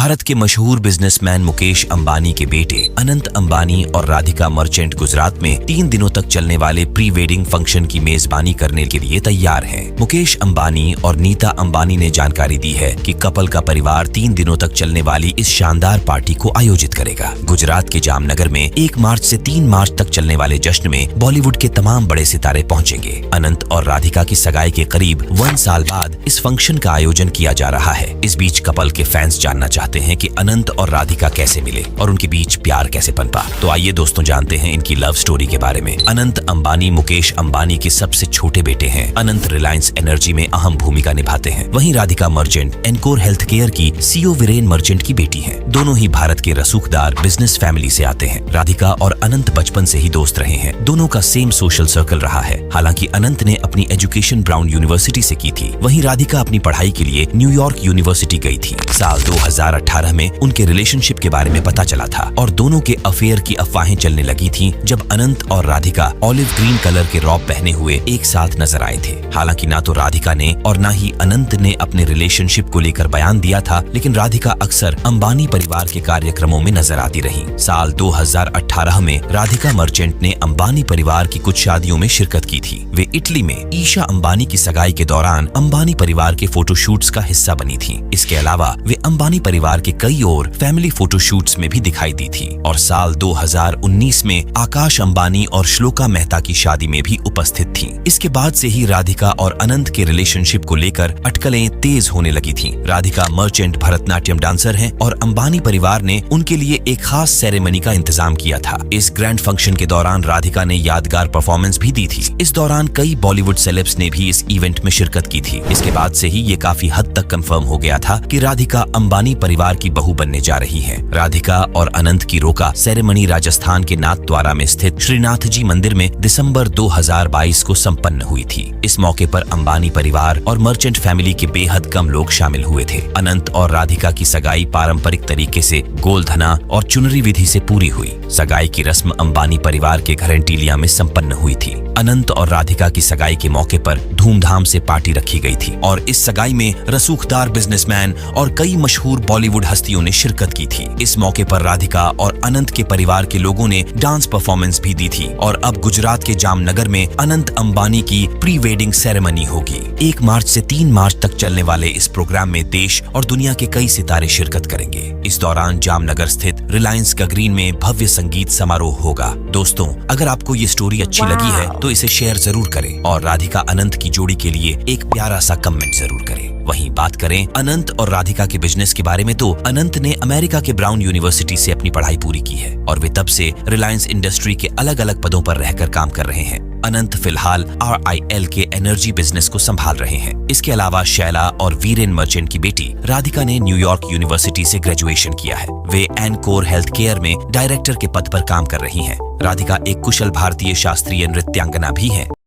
भारत के मशहूर बिजनेसमैन मुकेश अंबानी के बेटे अनंत अंबानी और राधिका मर्चेंट गुजरात में 3 दिनों तक चलने वाले प्री वेडिंग फंक्शन की मेजबानी करने के लिए तैयार हैं। मुकेश अंबानी और नीता अंबानी ने जानकारी दी है कि कपल का परिवार 3 दिनों तक चलने वाली इस शानदार पार्टी को आयोजित करेगा। गुजरात के जामनगर में 1 मार्च से 3 मार्च तक चलने वाले जश्न में बॉलीवुड के तमाम बड़े सितारे पहुंचेंगे। अनंत और राधिका की सगाई के करीब 1 साल बाद इस फंक्शन का आयोजन किया जा रहा है। इस बीच कपल के फैंस जानना चाहते हैं कि अनंत और राधिका कैसे मिले और उनके बीच प्यार कैसे पनपा। तो आइए दोस्तों जानते हैं इनकी लव स्टोरी के बारे में। अनंत अंबानी मुकेश अंबानी के सबसे छोटे बेटे हैं। अनंत रिलायंस एनर्जी में अहम भूमिका निभाते हैं। वहीं Radhika Merchant encore health care की सीईओ वीरेन मर्चेंट की बेटी है। दोनों ही भारत के रसूखदार बिजनेस फैमिली से आते हैं। राधिका और अनंत बचपन से ही दोस्त रहे हैं। दोनों का सेम सोशल सर्कल रहा है। हालांकि अनंत ने अपनी एजुकेशन ब्राउन यूनिवर्सिटी से की थी, वहीं राधिका अपनी पढ़ाई के लिए न्यूयॉर्क यूनिवर्सिटी गई थी। साल 2018 में उनके रिलेशनशिप के बारे में पता चला था और दोनों के अफेयर की अफवाहें चलने लगी थीं जब अनंत और राधिका ऑलिव ग्रीन कलर के रॉब पहने हुए एक साथ नजर आए थे। हालांकि ना तो राधिका ने और ना ही अनंत ने अपने रिलेशनशिप को लेकर बयान दिया था, लेकिन राधिका अक्सर अंबानी परिवार के कार्यक्रमों में नजर आती रही। साल 2018 में राधिका मर्चेंट ने अंबानी परिवार की कुछ शादियों में शिरकत की थी। वे इटली में ईशा अंबानी की सगाई के दौरान अंबानी परिवार के फोटोशूट्स का हिस्सा बनी थी। इसके अलावा वे अंबानी परिवार के कई और फैमिली फोटोशूट्स में भी दिखाई दी थी और साल 2019 में आकाश अंबानी और श्लोका मेहता की शादी में भी उपस्थित थीं। इसके बाद से ही राधिका और अनंत के रिलेशनशिप को लेकर अटकलें तेज होने लगी थीं। राधिका मर्चेंट भरतनाट्यम डांसर हैं और अंबानी परिवार ने उनके लिए एक खास सेरेमनी का इंतजाम किया था। इस ग्रैंड फंक्शन के दौरान राधिका ने यादगार परफॉर्मेंस भी दी थी। इस दौरान कई बॉलीवुड सेलेब्स ने भी इस इवेंट में शिरकत की थी। इसके बाद से ही ये काफी हद तक कंफर्म हो गया था कि राधिका अंबानी परिवार की बहू बनने जा रही हैं। राधिका और अनंत की रोका सेरेमनी राजस्थान के नाथद्वारा में स्थित श्रीनाथ जी मंदिर में दिसंबर 2022 को संपन्न हुई थी। इस मौके पर अंबानी परिवार और मर्चेंट फैमिली के बेहद कम लोग शामिल हुए थे। अनंत और राधिका की सगाई पारंपरिक तरीके से गोल्धना और चुनरी विधि से पूरी हुई। सगाई की रस्म अंबानी परिवार के घर एंटीलिया में संपन्न हुई थी। अनंत और राधिका की सगाई के मौके पर धूमधाम से पार्टी रखी गई थी और इस सगाई में रसूखदार बिजनेसमैन और कई मशहूर बॉलीवुड हस्तियों ने शिरकत की थी। इस मौके पर राधिका और अनंत के परिवार के लोगों ने डांस परफॉर्मेंस भी दी थी और अब गुजरात के जामनगर में अनंत अंबानी की प्री वेडिंग सेरेमनी होगी। 1 मार्च से 3 मार्च तक चलने वाले इस प्रोग्राम में देश और दुनिया के कई सितारे शिरकत करेंगे। इस दौरान जामनगर स्थित रिलायंस गगरीन में भव्य संगीत समारोह होगा। दोस्तों, अगर आपको ये स्टोरी अच्छी लगी है तो इसे शेयर जरूर करें और राधिका अनंत की जोड़ी के लिए एक प्यारा सा कमेंट जरूर करें। वहीं बात करें अनंत और राधिका के बिजनेस के बारे में तो अनंत ने अमेरिका के ब्राउन यूनिवर्सिटी से अपनी पढ़ाई पूरी की है और वे तब से रिलायंस इंडस्ट्री के अलग अलग पदों पर रहकर काम कर रहे हैं। अनंत फिलहाल RIL के एनर्जी बिजनेस को संभाल रहे हैं। इसके अलावा शैला और वीरेन मर्चेंट की बेटी राधिका ने न्यूयॉर्क यूनिवर्सिटी से ग्रेजुएशन किया है। वे एनकोर हेल्थ केयर में डायरेक्टर के पद पर काम कर रही हैं। राधिका एक कुशल भारतीय शास्त्रीय नृत्यांगना भी हैं।